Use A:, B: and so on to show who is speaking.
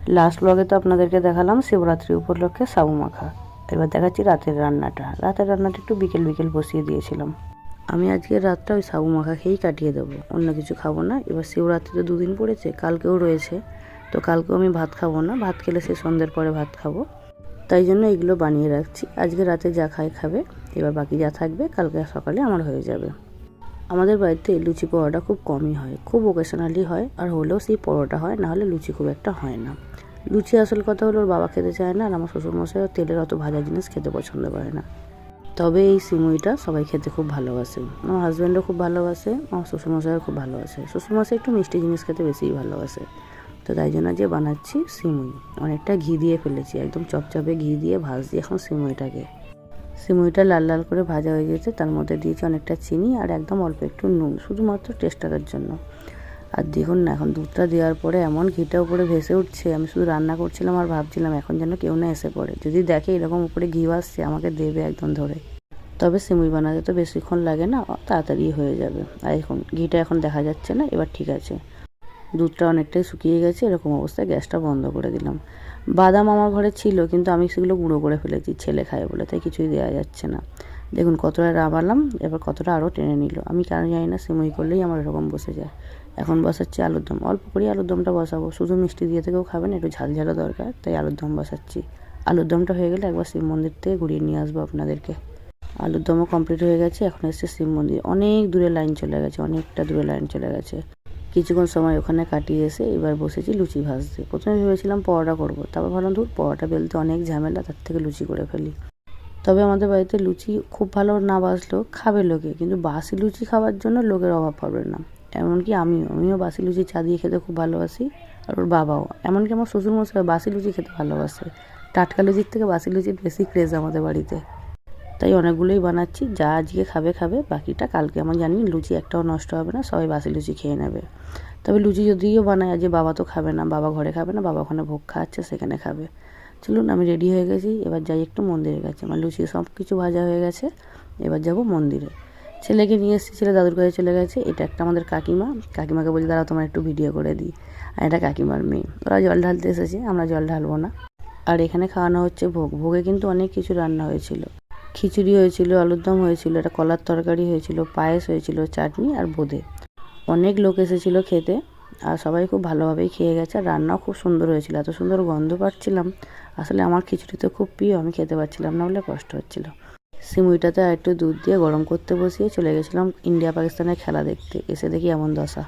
A: Last ব্লগে তো আপনাদেরকে দেখালাম শিবরাত্রি উপলক্ষে সাবু মাখা। এবার দেখাচ্ছি রাতের রান্নাটা। রাতের রান্নাটা একটু বিকেল বিকেল বসিয়ে দিয়েছিলাম। আমি আজকে রাতটা ওই সাবু মাখা খেয়েই কাটিয়ে দেবো, অন্য কিছু খাবো না। এবার শিবরাত্রিতে 2 দিন পড়েছে, কালকেও রয়েছে, তো কালকেও আমি ভাত খাবো না। ভাত খেলে সে সন্ধ্যের পরে ভাত খাবো, তাই জন্য এগুলো বানিয়ে রাখছি। আজকে রাতে যা খাবে, এবার বাকি যা থাকবে কালকে সকালে আমার হয়ে যাবে। আমাদের বাড়িতে লুচি পরোটা খুব কমই হয়, খুব ওকেশনালি হয়, আর হলেও সেই পরোটা হয়, নাহলে লুচি খুব একটা হয় না। লুচি আসল কথা হলো ওর বাবা খেতে চায় না, আর আমার শ্বশুরমশাইও তেলের অত ভাজা জিনিস খেতে পছন্দ করে না। তবে এই সিমুইটা সবাই খেতে খুব ভালোবাসে। আমার হাজব্যান্ডও খুব ভালোবাসে, আমার শ্বশুরমশাইও খুব ভালোবাসে। শ্বশুরমশাই একটু মিষ্টি জিনিস খেতে বেশিই ভালোবাসে, তো তাই জন্য যে বানাচ্ছি সিমুই। অনেকটা ঘি দিয়ে ফেলেছি, একদম চপচপে ঘি দিয়ে ভাজছি এখন সিমুইটাকে। সিমুইটা লাল লাল করে ভাজা হয়ে গেছে, তার মধ্যে দিয়েছি অনেকটা চিনি আর একদম অল্প একটু নুন, শুধুমাত্র টেস্টারের জন্য। আর দেখুন না, এখন দুধটা দেওয়ার পরে এমন ঘিটা উপরে ভেসে উঠছে। আমি শুধু রান্না করছিলাম আর ভাবছিলাম এখন যেন কেউ না এসে পড়ে, যদি দেখে এরকম উপরে ঘি আসছে আমাকে দেবে একদম ধরে। তবে সিমুই বানাতে তো বেশিক্ষণ লাগে না, তাড়াতাড়ি হয়ে যাবে। আর এখন ঘিটা এখন দেখা যাচ্ছে না, এবার ঠিক আছে। দুধটা অনেকটাই শুকিয়ে গেছে, এরকম অবস্থায় গ্যাসটা বন্ধ করে দিলাম। বাদাম আমার ঘরে ছিল, কিন্তু আমি সেগুলো গুঁড়ো করে ফেলেছি, ছেলে খায় বলে, তাই কিছুই দেওয়া যাচ্ছে না। দেখুন কতটা রাবালাম, এবার কতটা আরও টেনে নিল। আমি কেন জানি না, সিমুই করলেই আমার এরকম বসে যায়। এখন বসাচ্ছি আলুর দম, অল্প করে আলুর দমটা বসাবো, শুধু মিষ্টি দিয়ে থেকেও খাবেন, একটু ঝাল ঝালও দরকার, তাই আলুর দম বসাচ্ছি। আলুর দমটা হয়ে গেলে একবার শিব মন্দির থেকে ঘুরিয়ে নিয়ে আসবো আপনাদেরকে। আলুর দমও কমপ্লিট হয়ে গেছে, এখন এসছে শিব মন্দির। অনেক দূরে লাইন চলে গেছে, অনেকটা দূরে লাইন চলে গেছে। কিছুক্ষণ সময় ওখানে কাটিয়ে এসে এবার বসেছি লুচি ভাজতে। প্রথমে ভেবেছিলাম পরোটা করবো, তারপর ভাবলাম ধুর, পরোটা বেলতে অনেক ঝামেলা, তার থেকে লুচি করে ফেলি। তবে আমাদের বাড়িতে লুচি খুব ভালো না বাসলেও খাবে লোকে, কিন্তু বাসি লুচি খাওয়ার জন্য লোকের অভাব পড়বে না। এমনকি আমিও বাসি লুচি চা দিয়ে খেতে খুব ভালোবাসি, আর ওর বাবাও। এমনকি আমার শ্বশুরমশাই বাসি লুচি খেতে ভালোবাসে। টাটকা লুচির থেকে বাসি লুচির বেশি ক্রেজ আমাদের বাড়িতে। তাই অনেকগুলোই বানাচ্ছি, যা আজকে খাবে, বাকিটা কালকে। আমার জানি লুচি একটাও নষ্ট হবে না, সবাই বাসি লুচি খেয়ে নেবে। তবে লুচি যদিও বানায়, আজকে বাবা তো খাবে না, বাবা ঘরে খাবে না, বাবা ওখানে ভোগ খাচ্ছে, সেখানে খাবে। চলুন, আমি রেডি হয়ে গেছি, এবার যাই একটু মন্দিরে গেছে। আমার লুচি সব কিছু ভাজা হয়ে গেছে, এবার যাব মন্দিরে। ছেলেকে নিয়ে এসেছি, ছেলে দাদুর কাছে চলে গেছে। এটা একটা আমাদের কাকিমাকে বলছি দাঁড়াও তোমার একটু ভিডিও করে দিই। আর এটা কাকিমার মেয়ে, ওরা জল ঢালতে এসেছে, আমরা জল ঢালবো না। আর এখানে খাওয়ানো হচ্ছে ভোগ। ভোগে কিন্তু অনেক কিছু রান্না হয়েছিল। খিচুড়ি হয়েছিল, আলুর দম হয়েছিল, একটা কলার তরকারি হয়েছিল, পায়েস হয়েছিল, চাটনি আর বোঁদে। অনেক লোক এসেছিল খেতে, আর সবাই খুব ভালোভাবেই খেয়ে গেছে। আর রান্নাও খুব সুন্দর হয়েছিল, এত সুন্দর গন্ধ পাচ্ছিলাম। আসলে আমার খিচুড়ি তো খুব প্রিয়, আমি খেতে পারছিলাম না বলে কষ্ট হচ্ছিল। সিমুইটাতে আর একটু দুধ দিয়ে গরম করতে বসিয়ে চলে গেছিলাম ইন্ডিয়া পাকিস্তানের খেলা দেখতে। এসে দেখি এমন দশা।